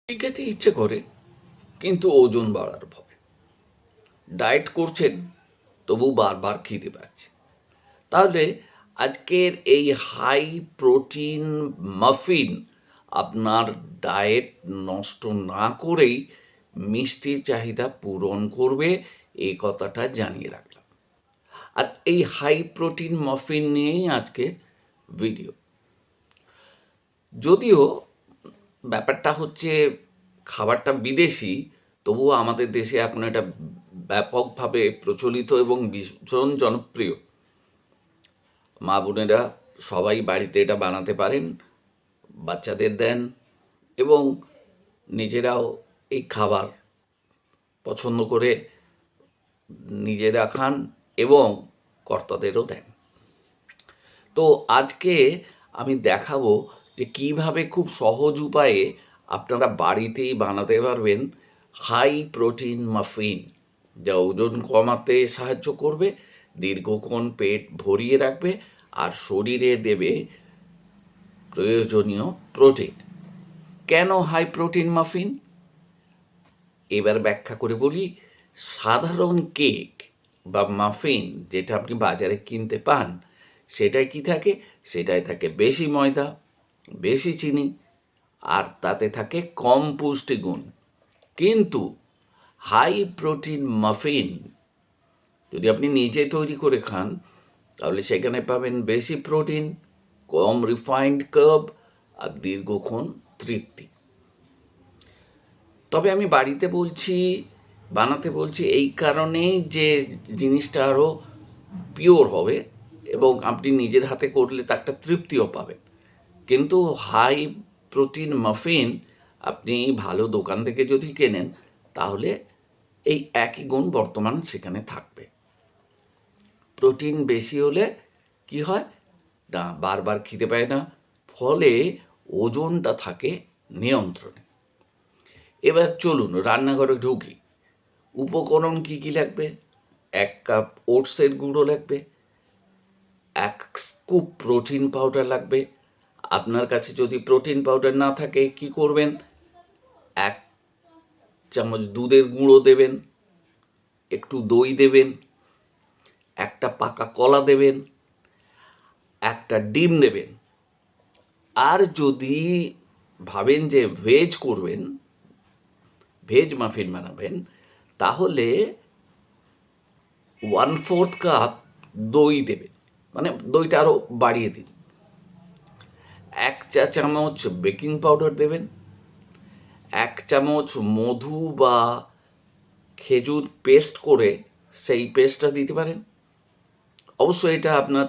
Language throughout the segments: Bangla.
খেতে ইচ্ছে করে, কিন্তু ওজন বাড়ার ভয়। ডায়েট করছেন, তবু বারবার খিদে পাচ্ছে। তাহলে আজকের এই হাই প্রোটিন মাফিন আপনার ডায়েট নষ্ট না করেই মিষ্টির চাহিদা পূরণ করবে, এই কথাটা জানিয়ে রাখলাম। আর এই হাই প্রোটিন মাফিন নিয়েই আজকের ভিডিও। যদিও ব্যাপারটা হচ্ছে খাবারটা বিদেশি, তবুও আমাদের দেশে এখন এটা ব্যাপকভাবে প্রচলিত এবং ভীষণ জনপ্রিয়। মা বোনেরা সবাই বাড়িতে এটা বানাতে পারেন, বাচ্চাদের দেন এবং নিজেরাও এই খাবার পছন্দ করে নিজেরা খান এবং কর্তাদেরও দেন। তো আজকে আমি দেখাবো যে কিভাবে খুব সহজ উপায়ে আপনারা বাড়িতেই বানাতে পারবেন হাই প্রোটিন মাফিন, যা ওজন কমাতে সাহায্য করবে, দীর্ঘক্ষণ পেট ভরিয়ে রাখবে আর শরীরে দেবে প্রয়োজনীয় প্রোটিন। কেন হাই প্রোটিন মাফিন? এবার ব্যাখ্যা করে বলি। সাধারণ কেক বা মাফিন যেটা আপনি বাজারে কিনতে পান, সেটাই কি থাকে? সেটাই থাকে বেশি ময়দা, বেশি চিনি, আর তাতে থাকে কম পুষ্টিগুণ। কিন্তু হাই প্রোটিন মাফিন যদি আপনি নিজে তৈরি করে খান, তাহলে সেখানে পাবেন বেশি প্রোটিন, কম রিফাইন্ড কার্ব আর দীর্ঘক্ষণ তৃপ্তি। তবে আমি বাড়িতে বলছি, বানাতে বলছি এই কারণেই যে জিনিসটা আরও পিওর হবে এবং আপনি নিজের হাতে করলে তার একটা তৃপ্তিও পাবেন। কিন্তু হাই প্রোটিন মাফিন আপনি ভালো দোকান থেকে যদি কেনেন, তাহলে এই একই গুণ বর্তমান সেখানে থাকবে। প্রোটিন বেশি হলে কি হয় না, বারবার খিদে পায় না, ফলে ওজনটা থাকে নিয়ন্ত্রণে। এবার চলুন রান্নাঘরে ঢুকি। উপকরণ কি কি লাগবে? 1 কাপ ওটসের গুঁড়ো লাগবে, 1 স্কুপ প্রোটিন পাউডার লাগবে। আপনার কাছে যদি প্রোটিন পাউডার না থাকে কি করবেন? 1 চামচ দুধের গুঁড়ো দেবেন, একটু দই দেবেন, একটা পাকা কলা দেবেন, একটা ডিম দেবেন। আর যদি ভাবেন যে ভেজ করবেন, ভেজ মাফিন বানাবেন, তাহলে 1/4 কাপ দই দেবেন, মানে দইটা আরও বাড়িয়ে দিন। 1 চা চামচ বেকিং পাউডার দেবেন, 1 চামচ মধু বা খেজুর পেস্ট করে সেই পেস্টটা দিতে পারেন। অবশ্যই এটা আপনার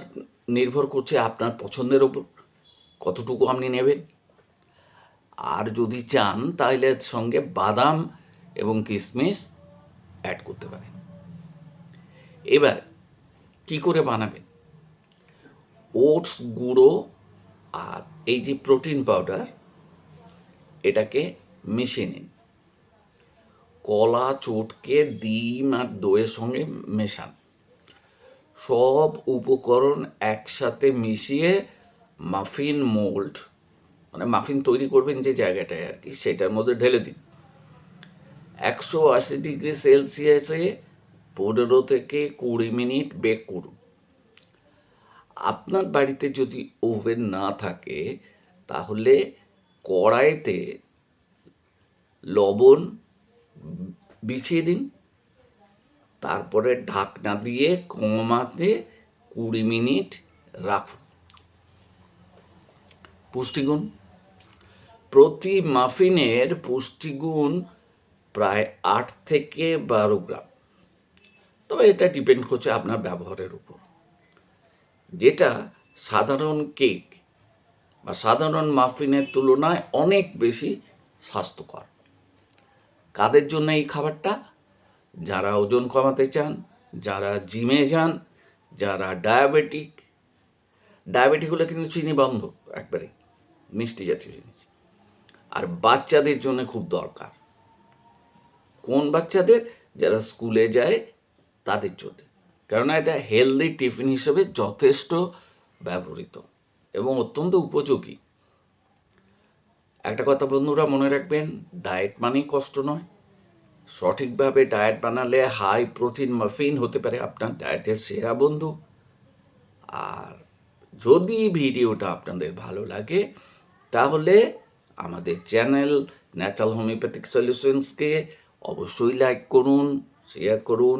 নির্ভর করছে আপনার পছন্দের ওপর, কতটুকু আপনি নেবেন। আর যদি চান তাহলে এর সঙ্গে বাদাম এবং কিশমিশ অ্যাড করতে পারেন। এবার কি করে বানাবেন? ওটস গুঁড়ো আর এই যে প্রোটিন পাউডার, এটাকে মিশিয়ে নিন। কলা চটকে ডিম আর দইয়ের সঙ্গে মেশান। সব উপকরণ একসাথে মিশিয়ে মাফিন মোল্ড, মানে মাফিন তৈরি করবেন যে জায়গাটায় আর কি, সেটার মধ্যে ঢেলে দিন। 180°C 15 থেকে 20 মিনিট বেক করুন। আপনার বাড়িতে যদি ওভেন না থাকে, তাহলে কড়াইতে লবণ বিছিয়ে দিন, তারপরে ঢাকনা দিয়ে কম আঁচে 20 মিনিট রাখুন। পুষ্টিগুণ, প্রতি মাফিনের পুষ্টিগুণ প্রায় 8 থেকে 12 গ্রাম। তবে এটা ডিপেন্ড করছে আপনার ব্যবহারের উপর। যেটা সাধারণ কেক বা সাধারণ মাফিনের তুলনায় অনেক বেশি স্বাস্থ্যকর। কাদের জন্য এই খাবারটা? যারা ওজন কমাতে চান, যারা জিমে যান, যারা ডায়াবেটিক হলে কিন্তু চিনি বন্ধ একবারে, মিষ্টি জাতীয় জিনিস। আর বাচ্চাদের জন্য খুব দরকার। কোন বাচ্চাদের? যারা স্কুলে যায় তাদের জন্য, কেননা এটা হেলদি টিফিন হিসেবে যথেষ্ট ব্যবহৃত এবং অত্যন্ত উপযোগী। একটা কথা বন্ধুরা মনে রাখবেন, ডায়েট মানেই কষ্ট নয়। সঠিকভাবে ডায়েট বানালে হাই প্রোটিন মাফিন হতে পারে আপনার ডায়েটের সেরা বন্ধু। আর যদি ভিডিওটা আপনাদের ভালো লাগে তাহলে আমাদের চ্যানেল ন্যাচারাল হোমিওপ্যাথিক সলিউশনসকে অবশ্যই লাইক করুন, শেয়ার করুন,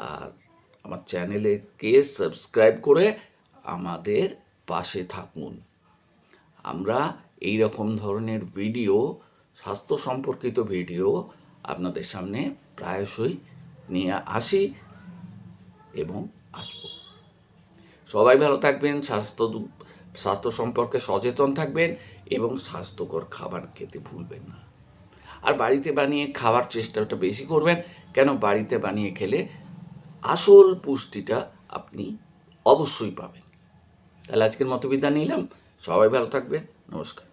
আর আমার চ্যানেলকে সাবস্ক্রাইব করে আমাদের পাশে থাকুন। আমরা এই রকম ধরনের ভিডিও, স্বাস্থ্য সম্পর্কিত ভিডিও আপনাদের সামনে প্রায়শই নিয়ে আসি এবং আসব। সবাই ভালো থাকবেন, স্বাস্থ্য সম্পর্কে সচেতন থাকবেন এবং স্বাস্থ্যকর খাবার খেতে ভুলবেন না। আর বাড়িতে বানিয়ে খাওয়ার চেষ্টাটা বেশি করবেন, কেন বাড়িতে বানিয়ে খেলে আসল পুষ্টিটা আপনি অবশ্যই পাবেন। তাহলে আজকের মতো বিদায় নিলাম। সবাই ভালো থাকবেন। নমস্কার।